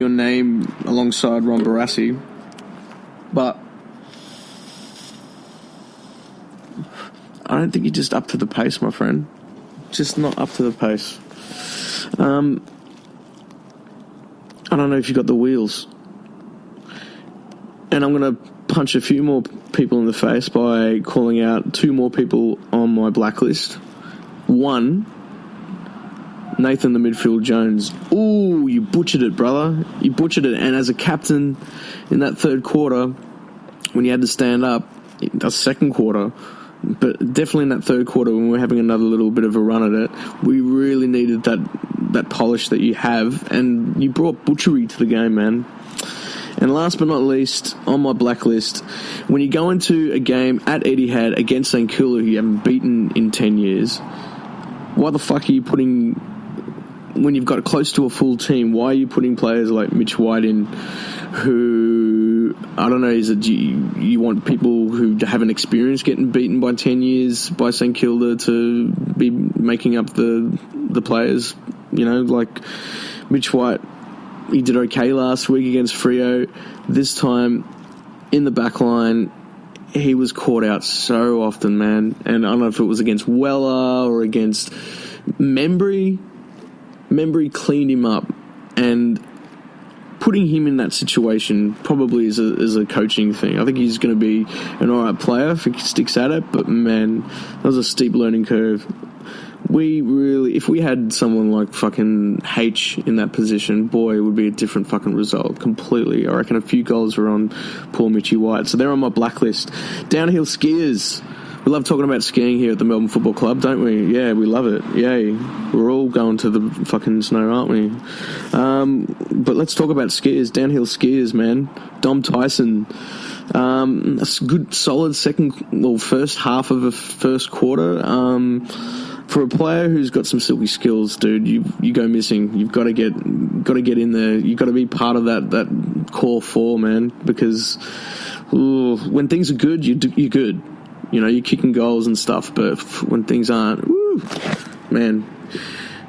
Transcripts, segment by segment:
your name alongside Ron Barassi, but I don't think you're just up to the pace, my friend. Just not up to the pace. I don't know if you got the wheels. And I'm going to punch a few more people in the face by calling out 2 more people on my blacklist. 1, Nathan the Midfield Jones. Ooh, you butchered it, brother. You butchered it. And as a captain in that third quarter, when you had to stand up, the second quarter, but definitely in that third quarter when we were having another little bit of a run at it, we really needed that polish that you have, and you brought butchery to the game, man. And last but not least, on my blacklist, when you go into a game at Etihad against St Kilda, who you haven't beaten in 10 years, why the fuck are you putting, when you've got close to a full team, why are you putting players like Mitch White in, who, I don't know, is it you want people who haven't experienced getting beaten by 10 years by St Kilda to be making up the players, you know, like Mitch White. He did okay last week against Freo. This time, in the back line, he was caught out so often, man. And I don't know if it was against Weller or against Membry. Membry cleaned him up. And putting him in that situation probably is a coaching thing. I think he's going to be an alright player if he sticks at it. But, man, that was a steep learning curve. If we had someone like fucking H in that position, boy, it would be a different fucking result completely. I reckon a few goals were on poor Mitchy White. So they're on my blacklist. Downhill skiers. We love talking about skiing here at the Melbourne Football Club, don't we? Yeah, we love it. Yay. We're all going to the fucking snow, aren't we? But let's talk about skiers. Downhill skiers, man. Dom Tyson. A good, solid first half of a first quarter. For a player who's got some silky skills, dude, you go missing. You've got to get in there. You've got to be part of that core 4, man. Because when things are good, you're good. You know, you're kicking goals and stuff. But when things aren't, man,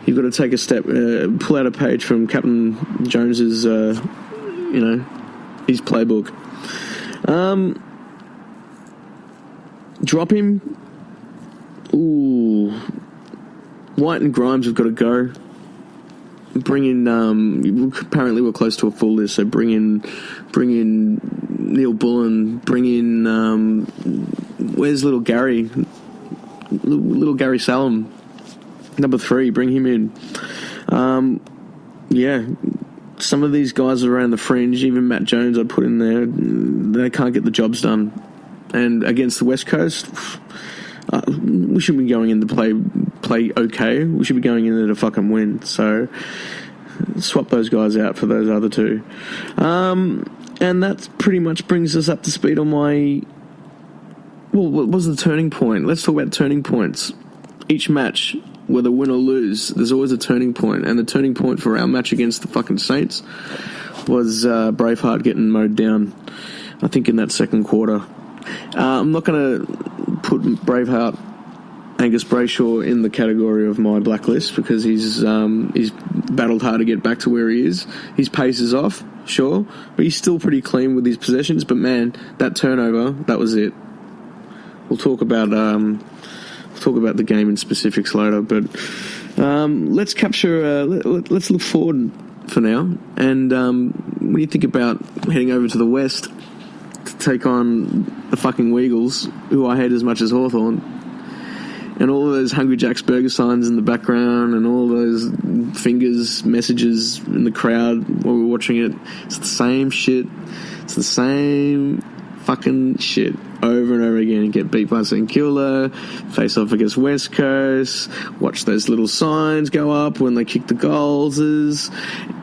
you've got to take a step, pull out a page from Captain Jones's, his playbook. Drop him. Ooh. White and Grimes have got to go. Bring in, apparently we're close to a full list, so bring in Neil Bullen, bring in, where's little Gary? Little Gary Salem, number 3, bring him in. Yeah, some of these guys around the fringe, even Matt Jones I'd put in there, they can't get the jobs done. And against the West Coast, we shouldn't be going in to play okay. We should be going in there to fucking win. So swap those guys out for those other 2. And that pretty much brings us up to speed on my... Well, what was the turning point? Let's talk about turning points. Each match, whether win or lose, there's always a turning point. And the turning point for our match against the fucking Saints was Braveheart getting mowed down, I think, in that second quarter. I'm not going to put Braveheart, Angus Brayshaw, in the category of my blacklist because he's battled hard to get back to where he is. His pace is off, sure, but he's still pretty clean with his possessions. But man, that turnover, that was it. We'll talk about the game in specifics later, but let's capture. Let's look forward for now. And when you think about heading over to the West to take on the fucking Weagles, who I hate as much as Hawthorn, and all of those Hungry Jack's burger signs in the background and all those fingers, messages in the crowd while we're watching it, it's the same shit. It's the same fucking shit over and over again. Get beat by St Kilda, face off against West Coast, watch those little signs go up when they kick the goals.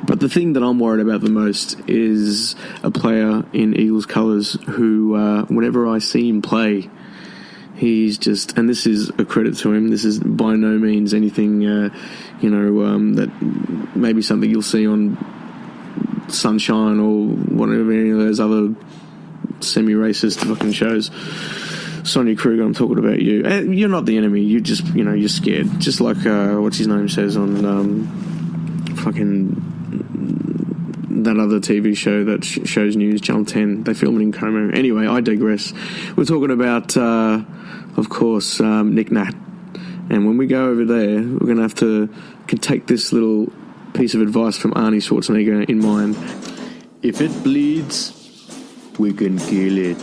But the thing that I'm worried about the most is a player in Eagles colours who, whenever I see him play, he's just, and this is a credit to him, this is by no means anything, that maybe something you'll see on Sunshine or whatever, any of those other semi-racist fucking shows. Sonia Kruger, I'm talking about you. You're not the enemy, you just, you're scared. Just like, what's his name says on fucking that other TV show that shows news, Channel 10. They film it in Como. Anyway, I digress. We're talking about, of course, Nick Nat. And when we go over there, we're going to have to take this little piece of advice from Arnie Schwarzenegger in mind. If it bleeds, we can kill it.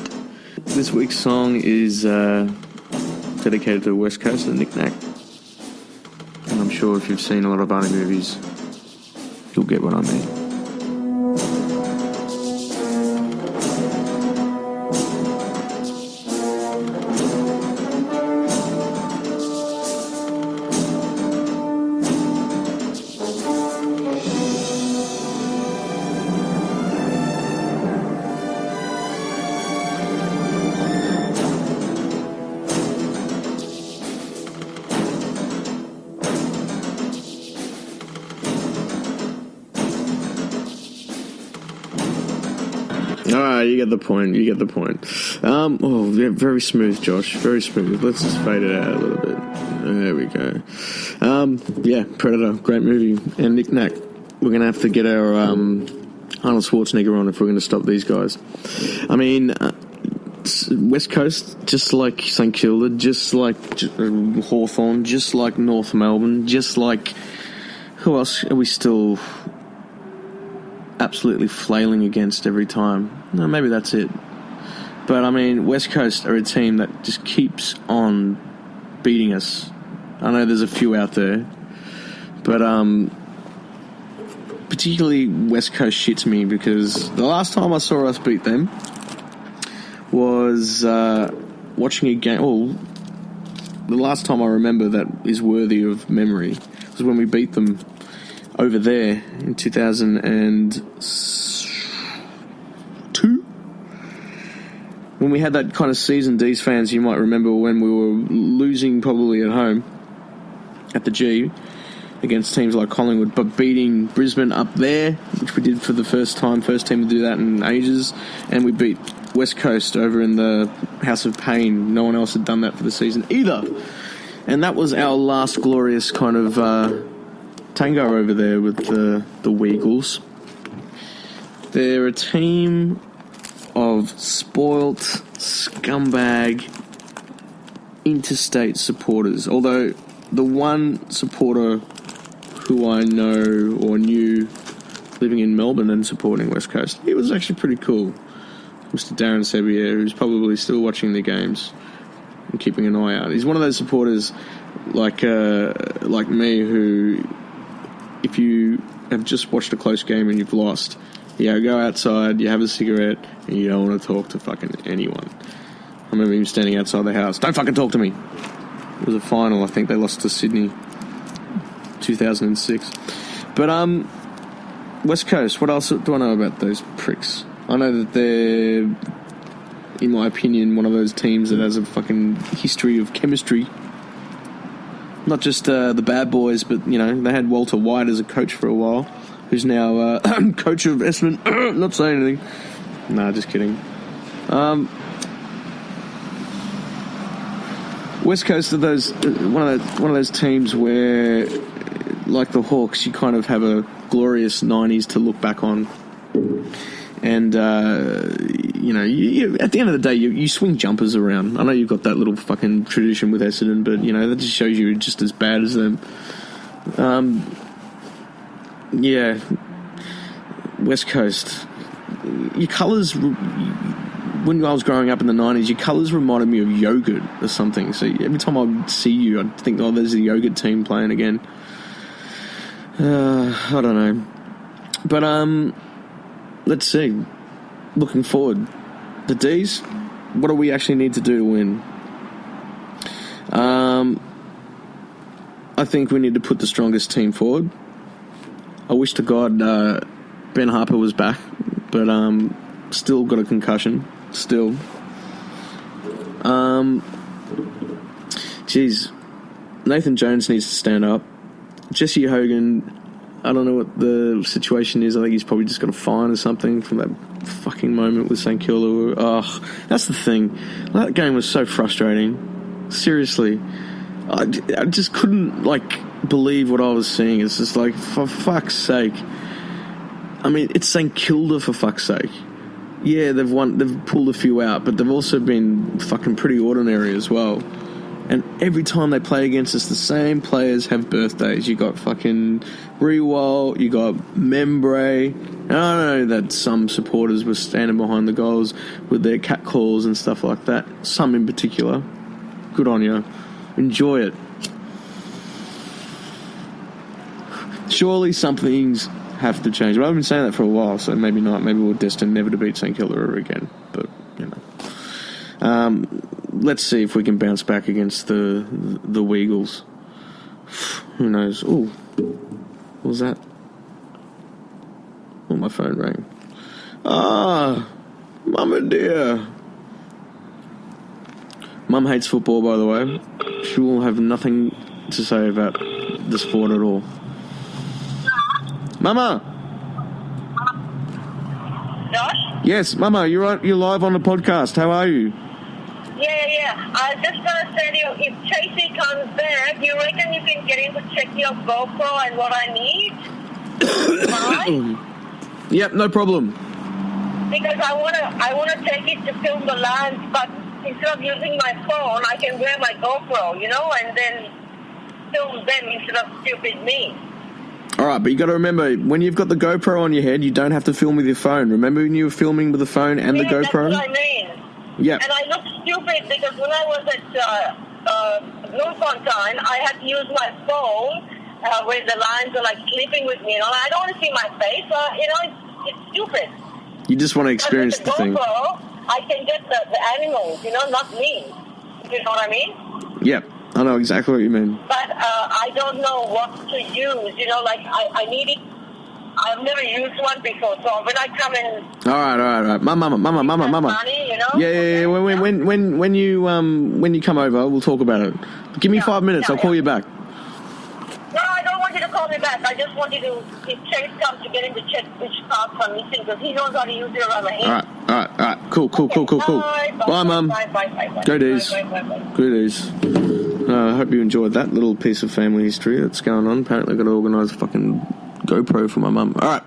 This week's song is dedicated to the West Coast of Nick Nat. And I'm sure if you've seen a lot of Arnie movies, you'll get what I mean. You get the point. Yeah, very smooth, Josh. Very smooth. Let's just fade it out a little bit. There we go. Yeah, Predator, great movie. And Nick Nat, we're going to have to get our Arnold Schwarzenegger on if we're going to stop these guys. I mean, West Coast, just like St Kilda, just like Hawthorn, just like North Melbourne, just like... Who else are we still absolutely flailing against every time? No, maybe that's it. But, I mean, West Coast are a team that just keeps on beating us. I know there's a few out there. But, particularly West Coast shits me because the last time I saw us beat them was watching a game... Well, the last time I remember that is worthy of memory was when we beat them over there in 2002. When we had that kind of season, these fans, you might remember when we were losing probably at home at the G against teams like Collingwood, but beating Brisbane up there, which we did for the first team to do that in ages, and we beat West Coast over in the House of Pain. No one else had done that for the season either. And that was our last glorious kind of tango over there with the Weagles. They're a team of spoilt, scumbag, interstate supporters. Although the one supporter who I know or knew living in Melbourne and supporting West Coast, he was actually pretty cool. Mr. Darren Sevier, who's probably still watching the games and keeping an eye out. He's one of those supporters like me who, if you have just watched a close game and you've lost, you go outside, you have a cigarette, and you don't want to talk to fucking anyone. I remember him standing outside the house. Don't fucking talk to me. It was a final. I think they lost to Sydney 2006. But West Coast, what else do I know about those pricks? I know that they're, in my opinion, one of those teams that has a fucking history of chemistry. Not just the bad boys, but, you know, they had Walter White as a coach for a while, who's now coach of Essendon. Not saying anything. Nah, just kidding. West Coast are one of those teams where, like the Hawks, you kind of have a glorious 90s to look back on. And, you know, at the end of the day, you swing jumpers around. I know you've got that little fucking tradition with Essendon, but, you know, that just shows you're just as bad as them. Yeah. West Coast. Your colours, when I was growing up in the 90s, your colours reminded me of yogurt or something. So every time I see you, I'd think, oh, there's the yogurt team playing again. I don't know. But, let's see. Looking forward. The D's, what do we actually need to do to win? I think we need to put the strongest team forward. I wish to God Ben Harper was back, but still got a concussion. Still. Nathan Jones needs to stand up. Jesse Hogan, I don't know what the situation is. I think he's probably just got a fine or something from that fucking moment with St Kilda. Oh, that's the thing. That game was so frustrating. Seriously. I just couldn't, believe what I was seeing. It's just like, for fuck's sake. I mean, it's St Kilda, for fuck's sake. Yeah, they've pulled a few out, but they've also been fucking pretty ordinary as well. And every time they play against us, the same players have birthdays. You got fucking Rewalt, you got Membre. And I know that some supporters were standing behind the goals with their cat calls and stuff like that. Some in particular. Good on you. Enjoy it. Surely some things have to change. Well, I've been saying that for a while, so maybe not. Maybe we're destined never to beat St Kilda ever again. But, you know. Let's see if we can bounce back against the Weagles. Who knows? Ooh. What was that? Oh, my phone rang. Ah, Mama dear. Mum hates football, by the way. She will have nothing to say about the sport at all. Mama! Josh? Yes, Mama, you're live on the podcast. How are you? Yeah. I was just gonna tell you, if Tracy comes back, you reckon you can get him to check your GoPro and what I need? Right? Yep, no problem. Because I wanna take it to film the lines, but instead of using my phone, I can wear my GoPro, and then film them instead of stupid me. All right, but you got to remember, when you've got the GoPro on your head, you don't have to film with your phone. Remember when you were filming with the phone and the GoPro? That's what I mean. Yeah. And I look stupid because when I was at Bloemfontein, I had to use my phone where the lines are like sleeping with me. I don't want to see my face. It's stupid. You just want to experience the thing. GoPro, I can get the animals, not me. You know what I mean? Yep. I know exactly what you mean. But I don't know what to use. I need it. I've never used one before, so when I come in. All right. Mama. Money, Yeah. When you come over, we'll talk about it. Give me 5 minutes. I'll call you back. No, I don't want you to call me back. I just want you to, if Chase comes, to get him to check which parts are missing because he knows how to use it around the head. All right. Cool. Bye, Mum. Bye. Go days. Bye. Good days. I hope you enjoyed that little piece of family history that's going on. Apparently I've got to organise a fucking GoPro for my mum. All right.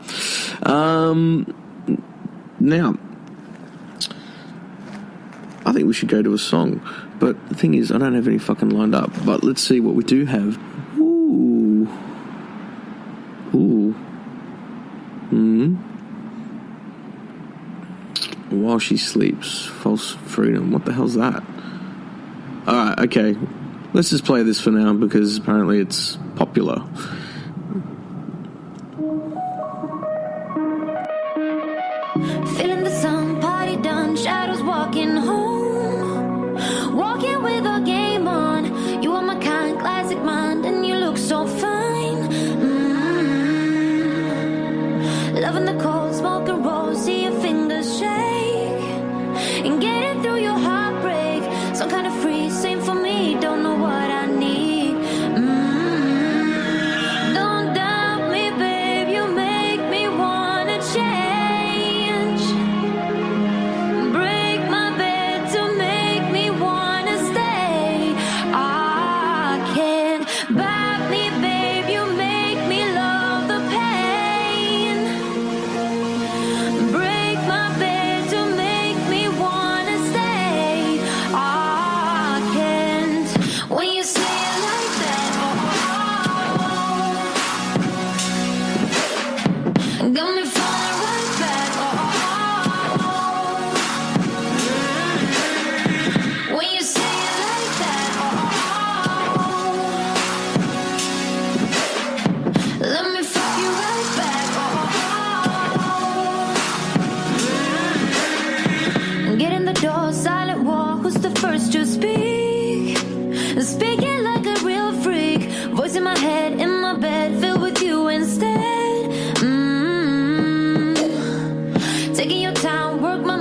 Now, I think we should go to a song. But the thing is, I don't have any fucking lined up. But let's see what we do have. Ooh. While she sleeps. False freedom. What the hell's that? All right, okay. Let's just play this for now because apparently it's popular. Feeling the sun, party done, shadows walking home. Walking with a game on. You are my kind, classic mind, and you look so fine. Loving the cold, smoke and roll, see your fingers shake. And getting through your heartbreak. Some kind of free, same for me, don't know what I need. Don't doubt me, babe, you make me wanna change. Break my bed to make me wanna stay. I can't bite me, babe, you make me love the pain. Break my bed to make me wanna stay. I can't. When you say it like that, got me falling right back. When you say it like that, let me fuck you right back. Get in the door, silent walk. Who's the first to speak? Speaking like a real freak. Voice in my head, in my bed, filled with you instead. Taking your time, work my